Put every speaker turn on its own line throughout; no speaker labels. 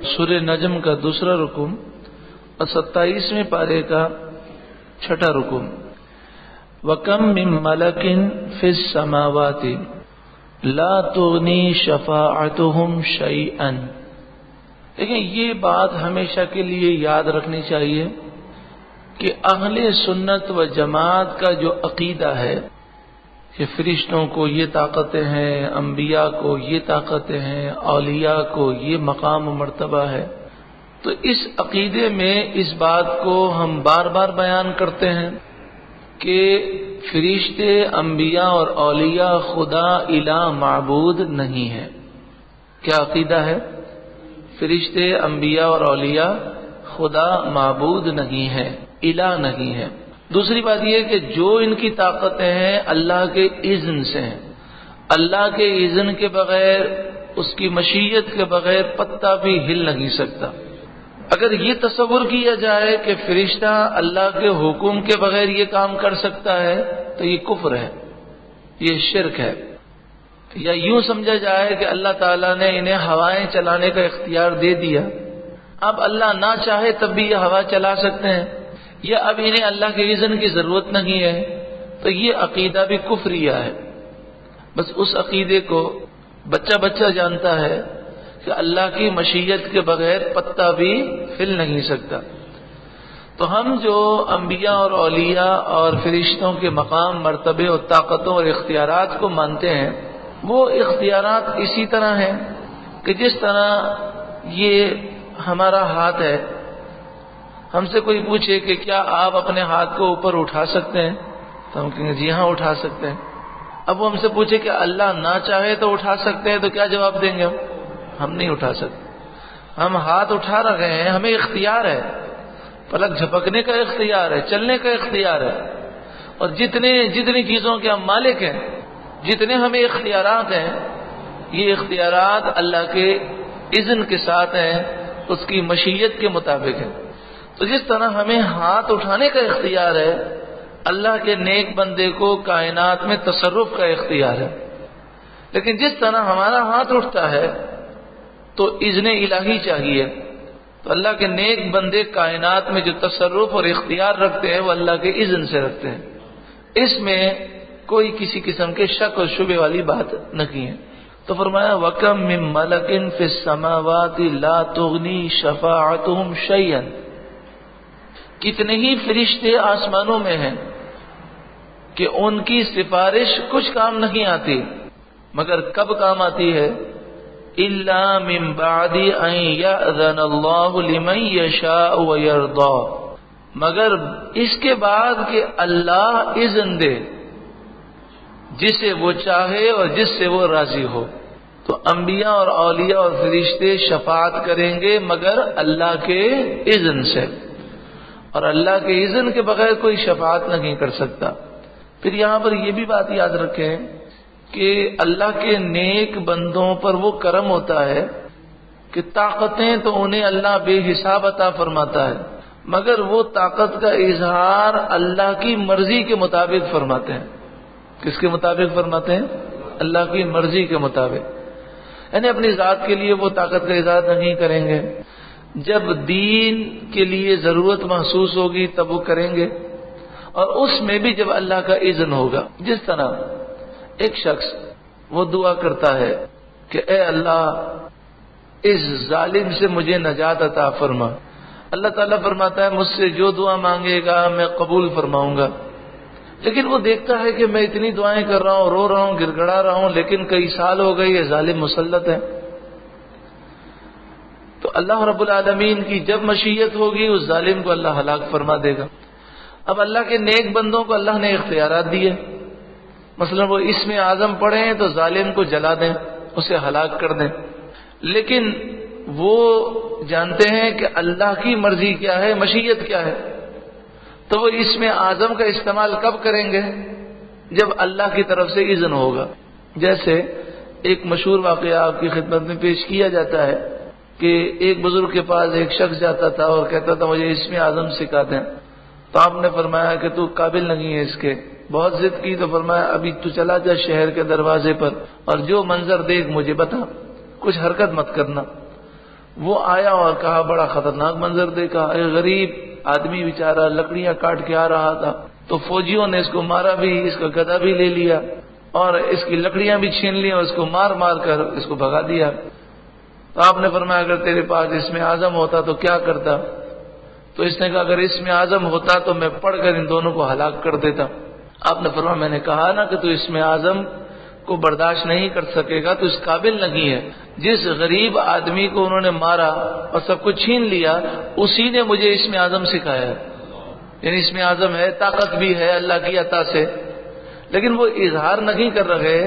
سورہ نجم کا دوسرا رکن اور 27ویں پارے کا چھٹا رکن. وَكَم مِّن مَلَكٍ فِي السَّمَاوَاتِ لَا تُغْنِي شَفَاعَتُهُمْ شَيْئًا. دیکھیں یہ بات ہمیشہ کے لیے یاد رکھنی چاہیے کہ اہل سنت و جماعت کا جو عقیدہ ہے کہ فرشتوں کو یہ طاقتیں ہیں، انبیاء کو یہ طاقتیں ہیں، اولیاء کو یہ مقام و مرتبہ ہے، تو اس عقیدے میں اس بات کو ہم بار بار بیان کرتے ہیں کہ فرشتے، انبیاء اور اولیاء خدا الہ معبود نہیں ہے. کیا عقیدہ ہے؟ فرشتے، انبیاء اور اولیاء خدا معبود نہیں ہے، الہ نہیں ہے. دوسری بات یہ کہ جو ان کی طاقتیں ہیں اللہ کے اذن سے ہیں. اللہ کے اذن کے بغیر، اس کی مشیت کے بغیر پتا بھی ہل نہیں سکتا. اگر یہ تصور کیا جائے کہ فرشتہ اللہ کے حکم کے بغیر یہ کام کر سکتا ہے تو یہ کفر ہے، یہ شرک ہے. یا یوں سمجھا جائے کہ اللہ تعالیٰ نے انہیں ہوائیں چلانے کا اختیار دے دیا، اب اللہ نہ چاہے تب بھی یہ ہوا چلا سکتے ہیں، یا اب انہیں اللہ کے اذن کی ضرورت نہیں ہے، تو یہ عقیدہ بھی کفریہ ہے. بس اس عقیدے کو بچہ بچہ جانتا ہے کہ اللہ کی مشیت کے بغیر پتا بھی ہل نہیں سکتا. تو ہم جو انبیاء اور اولیاء اور فرشتوں کے مقام، مرتبے اور طاقتوں اور اختیارات کو مانتے ہیں، وہ اختیارات اسی طرح ہیں کہ جس طرح یہ ہمارا ہاتھ ہے. ہم سے کوئی پوچھے کہ کیا آپ اپنے ہاتھ کو اوپر اٹھا سکتے ہیں تو ہم کہیں گے جی ہاں اٹھا سکتے ہیں. اب وہ ہم سے پوچھے کہ اللہ نہ چاہے تو اٹھا سکتے ہیں تو کیا جواب دیں گے؟ ہم نہیں اٹھا سکتے. ہم ہاتھ اٹھا رہے ہیں، ہمیں اختیار ہے، پلک جھپکنے کا اختیار ہے، چلنے کا اختیار ہے، اور جتنی چیزوں کے ہم مالک ہیں، جتنے ہمیں اختیارات ہیں، یہ اختیارات اللہ کے اذن کے ساتھ ہیں، اس کی مشیت کے مطابق ہے. تو جس طرح ہمیں ہاتھ اٹھانے کا اختیار ہے، اللہ کے نیک بندے کو کائنات میں تصرف کا اختیار ہے. لیکن جس طرح ہمارا ہاتھ اٹھتا ہے تو اذن الہی چاہیے، تو اللہ کے نیک بندے کائنات میں جو تصرف اور اختیار رکھتے ہیں وہ اللہ کے اذن سے رکھتے ہیں. اس میں کوئی کسی قسم کے شک اور شبہ والی بات نہیں ہے. تو فرمایا وَكَم مِّن مَلَكٍ فِي السَّمَاوَاتِ لَا تُغْنِي شَفَاعَتُهُمْ شَيْئًا. کتنے ہی فرشتے آسمانوں میں ہیں کہ ان کی سفارش کچھ کام نہیں آتی، مگر کب کام آتی ہے؟ إِلَّا مِن بَعْدِ أَن يَأْذَنَ اللَّهُ لِمَن يَشَاءُ وَيَرْضَىٰ. مگر اس کے بعد کہ اللہ اذن دے جسے وہ چاہے اور جس سے وہ راضی ہو. تو انبیاء اور اولیاء اور فرشتے شفاعت کریں گے مگر اللہ کے اذن سے، اور اللہ کے اذن کے بغیر کوئی شفاعت نہیں کر سکتا. پھر یہاں پر یہ بھی بات یاد رکھیں کہ اللہ کے نیک بندوں پر وہ کرم ہوتا ہے کہ طاقتیں تو انہیں اللہ بے حساب عطا فرماتا ہے، مگر وہ طاقت کا اظہار اللہ کی مرضی کے مطابق فرماتے ہیں. کس کے مطابق فرماتے ہیں؟ اللہ کی مرضی کے مطابق. یعنی اپنی ذات کے لیے وہ طاقت کا اظہار نہیں کریں گے، جب دین کے لیے ضرورت محسوس ہوگی تب وہ کریں گے، اور اس میں بھی جب اللہ کا اذن ہوگا. جس طرح ایک شخص وہ دعا کرتا ہے کہ اے اللہ اس ظالم سے مجھے نجات عطا فرما. اللہ تعالیٰ فرماتا ہے مجھ سے جو دعا مانگے گا میں قبول فرماؤں گا. لیکن وہ دیکھتا ہے کہ میں اتنی دعائیں کر رہا ہوں، رو رہا ہوں، گڑ گڑا رہا ہوں، لیکن کئی سال ہو گئے یہ ظالم مسلط ہے. تو اللہ رب العالمین کی جب مشیت ہوگی اس ظالم کو اللہ ہلاک فرما دے گا. اب اللہ کے نیک بندوں کو اللہ نے اختیارات دیے، مثلا وہ اسم اعظم پڑھیں تو ظالم کو جلا دیں، اسے ہلاک کر دیں. لیکن وہ جانتے ہیں کہ اللہ کی مرضی کیا ہے، مشیت کیا ہے، تو وہ اسم اعظم کا استعمال کب کریں گے؟ جب اللہ کی طرف سے اذن ہوگا. جیسے ایک مشہور واقعہ آپ کی خدمت میں پیش کیا جاتا ہے کہ ایک بزرگ کے پاس ایک شخص جاتا تھا اور کہتا تھا مجھے اسم اعظم سکھا دیں. تو آپ نے فرمایا کہ تو قابل نہیں ہے اس کے. بہت ضد کی تو فرمایا ابھی تو چلا جا شہر کے دروازے پر اور جو منظر دیکھ مجھے بتا، کچھ حرکت مت کرنا. وہ آیا اور کہا بڑا خطرناک منظر دیکھا، ایک غریب آدمی بیچارہ لکڑیاں کاٹ کے آ رہا تھا، تو فوجیوں نے اس کو مارا بھی، اس کا گدا بھی لے لیا اور اس کی لکڑیاں بھی چھین لی اور اس کو مار مار کر اس کو بھگا دیا۔ تو آپ نے فرمایا اگر تیرے پاس اسم اعظم ہوتا تو کیا کرتا؟ تو اس نے کہا اگر اسم اعظم ہوتا تو میں پڑھ کر ان دونوں کو ہلاک کر دیتا۔ آپ نے فرمایا میں نے کہا نا کہ تو اسم اعظم کو برداشت نہیں کر سکے گا، تو اس قابل نہیں ہے۔ جس غریب آدمی کو انہوں نے مارا اور سب کچھ چھین لیا، اسی نے مجھے اسم اعظم سکھایا ہے۔ یعنی اسم اعظم ہے، طاقت بھی ہے اللہ کی عطا سے، لیکن وہ اظہار نہیں کر رہے،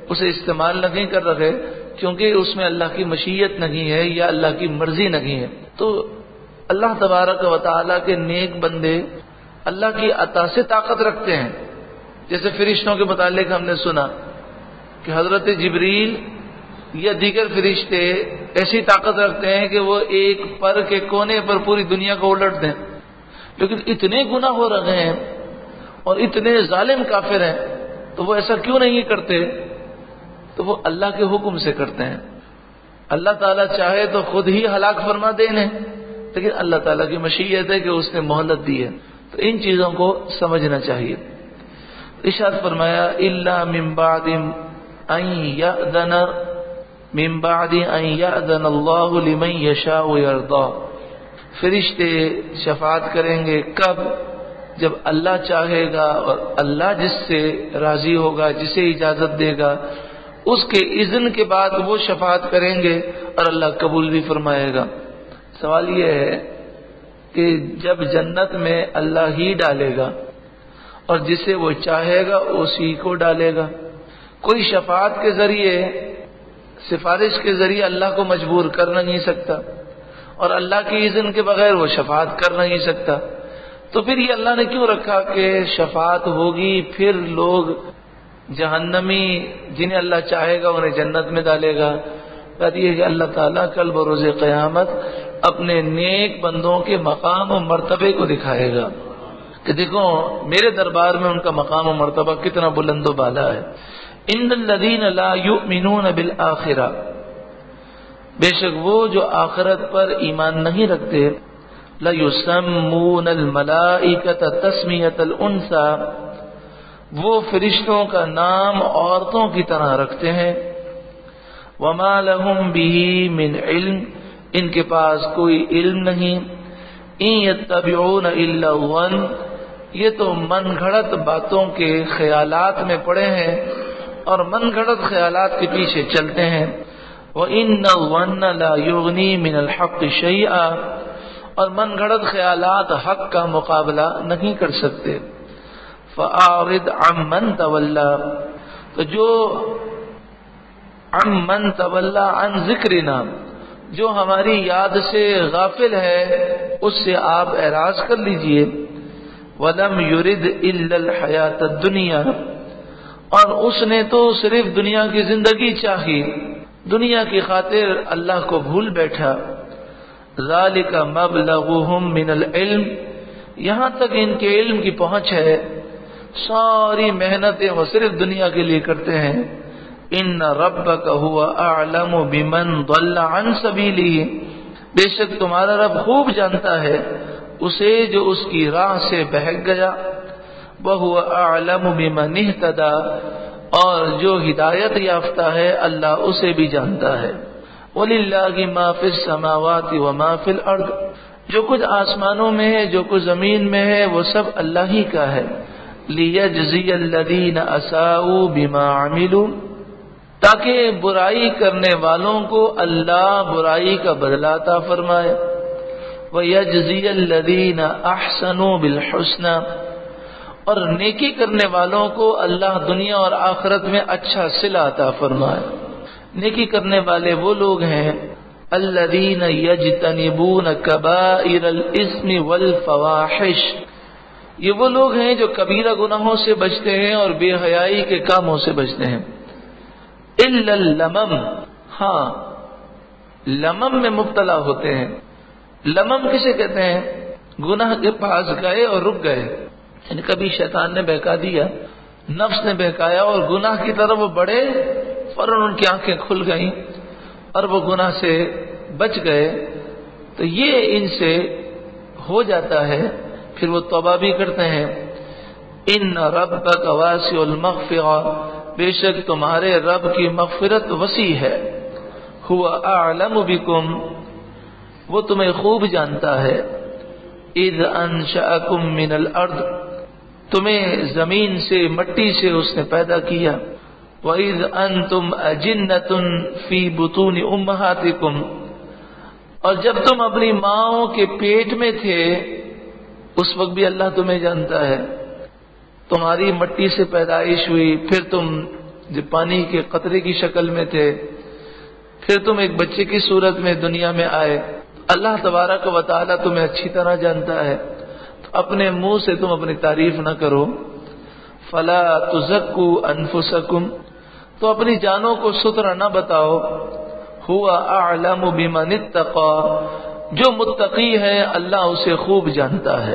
اسے استعمال نہیں کر رہے، کیونکہ اس میں اللہ کی مشیت نہیں ہے یا اللہ کی مرضی نہیں ہے۔ تو اللہ تبارک و تعالیٰ کے نیک بندے اللہ کی عطا سے طاقت رکھتے ہیں۔ جیسے فرشتوں کے متعلق ہم نے سنا کہ حضرت جبریل یا دیگر فرشتے ایسی طاقت رکھتے ہیں کہ وہ ایک پر کے کونے پر پوری دنیا کو الٹ دیں، لیکن اتنے گناہ ہو رہے ہیں اور اتنے ظالم کافر ہیں تو وہ ایسا کیوں نہیں کرتے؟ تو وہ اللہ کے حکم سے کرتے ہیں۔ اللہ تعالیٰ چاہے تو خود ہی ہلاک فرما دے انہیں، لیکن اللہ تعالیٰ کی مشیت ہے کہ اس نے مہلت دی ہے۔ تو ان چیزوں کو سمجھنا چاہیے۔ ارشاد فرمایا الا من بعد ان یأذن من بعد ان یأذن اللہ لمن یشاء ویرضی، فرشتے شفاعت کریں گے کب؟ جب اللہ چاہے گا اور اللہ جس سے راضی ہوگا، جسے اجازت دے گا، اس کے اذن کے بعد وہ شفاعت کریں گے اور اللہ قبول بھی فرمائے گا۔ سوال یہ ہے کہ جب جنت میں اللہ ہی ڈالے گا اور جسے وہ چاہے گا اسی کو ڈالے گا، کوئی شفاعت کے ذریعے، سفارش کے ذریعے اللہ کو مجبور کر نہیں سکتا اور اللہ کی اذن کے بغیر وہ شفاعت کر نہیں سکتا۔ تو پھر یہ اللہ نے کیوں رکھا کہ شفاعت ہوگی، پھر لوگ جہنمی جنہیں اللہ چاہے گا انہیں جنت میں ڈالے گا؟ بات یہ ہے کہ اللہ تعالیٰ کل بروز قیامت اپنے نیک بندوں کے مقام و مرتبے کو دکھائے گا کہ دیکھو میرے دربار میں ان کا مقام و مرتبہ کتنا بلند و بالا ہے۔ ان الذین لا یؤمنون بالآخرہ، بے شک وہ جو آخرت پر ایمان نہیں رکھتے، لَيُسَمُّونَ الْمَلَائِكَةَ تَسْمِيَةَ الْأُنثىٰ، وہ فرشتوں کا نام عورتوں کی طرح رکھتے ہیں۔ وَمَا لَهُم بِهِ مِنْ عِلْمٍ، ان کے پاس کوئی علم نہیں۔ إِن يَتَّبِعُونَ إِلَّا الظَّنَّ، یہ تو من گھڑت باتوں کے خیالات میں پڑے ہیں اور من گھڑت خیالات کے پیچھے چلتے ہیں۔ وَإِنَّ الظَّنَّ لَا يُغْنِي مِنَ الْحَقِّ شَيْئًا، اور من گھڑت خیالات حق کا مقابلہ نہیں کر سکتے۔ فَأَعْرِضْ عَمَّنْ تَوَلَّىٰ، تو جو عَمَّنْ تَوَلَّىٰ عَنْ ذِكْرِنَا، جو ہماری یاد سے غافل ہے اس سے آپ اعراض کر لیجئے۔ وَلَمْ يُرِدْ إِلَّا الْحَيَاةَ الدُّنْيَا، اور اس نے تو صرف دنیا کی زندگی چاہی، دنیا کی خاطر اللہ کو بھول بیٹھا۔ ذَلِكَ مَبْلَغُهُم مِّنَ الْعِلْمِ، یہاں تک ان کے علم کی پہنچ ہے، ساری محنتیں وہ صرف دنیا کے لیے کرتے ہیں۔ إِنَّ رَبَّكَ هُوَ أَعْلَمُ بِمَنْ ضَلَّ عَنْ سَبِيلِهِ، بے شک تمہارا رب خوب جانتا ہے اسے جو اس کی راہ سے بہک گیا۔ وَهُوَ أَعْلَمُ بِمَنِ اهْتَدَىٰ، اور جو ہدایت یافتہ ہے اللہ اسے بھی جانتا ہے۔ وَلِلَّهِ مَا فِي السَّمَاوَاتِ وَمَا فِي الْأَرْضِ، جو کچھ آسمانوں میں ہے جو کچھ زمین میں ہے وہ سب اللہ ہی کا ہے۔ لِيَجْزِيَ الَّذِينَ أَسَاءُوا بِمَا عَمِلُوا، تاکہ برائی کرنے والوں کو اللہ برائی کا بدلہ عطا فرمائے۔ وَيَجْزِيَ الَّذِينَ أَحْسَنُوا بِالْحُسْنَىٰ، اور نیکی کرنے والوں کو اللہ دنیا اور آخرت میں اچھا صلہ عطا فرمائے۔ نیکی کرنے والے وہ لوگ ہیں الذین یجتنبون کبائر الاسم والفواحش، یہ وہ لوگ ہیں جو کبیرہ گناہوں سے بچتے ہیں اور بے حیائی کے کاموں سے بچتے ہیں۔ الا اللمم، ہاں لمم میں مبتلا ہوتے ہیں۔ لمم کسے کہتے ہیں؟ گناہ کے پاس گئے اور رک گئے، یعنی کبھی شیطان نے بہکا دیا، نفس نے بہکایا اور گناہ کی طرف وہ بڑھے، فوراً ان کی آنکھیں کھل گئیں اور وہ گناہ سے بچ گئے تو یہ ان سے ہو جاتا ہے، پھر وہ توبہ بھی کرتے ہیں۔ ان ربک واسع المغفرہ، بے شک تمہارے رب کی مغفرت وسیع ہے۔ هو اعلم بکم، وہ تمہیں خوب جانتا ہے۔ اذ انشأکم من الارض، تمہیں زمین سے مٹی سے اس نے پیدا کیا۔ وَإِذْ أَنْتُمْ أَجِنَّةٌ فِي بُطُونِ أُمَّهَاتِكُمْ، اور جب تم اپنی ماؤں کے پیٹ میں تھے اس وقت بھی اللہ تمہیں جانتا ہے۔ تمہاری مٹی سے پیدائش ہوئی، پھر تم جب پانی کے قطرے کی شکل میں تھے، پھر تم ایک بچے کی صورت میں دنیا میں آئے۔ اللہ تبارک و تعالی تمہیں اچھی طرح جانتا ہے، تو اپنے منہ سے تم اپنی تعریف نہ کرو۔ فلا تزکوا انفسکم، تو اپنی جانوں کو سترا نہ بتاؤ۔ ہوا اعلم بمن اتقى، جو متقی ہے اللہ اسے خوب جانتا ہے۔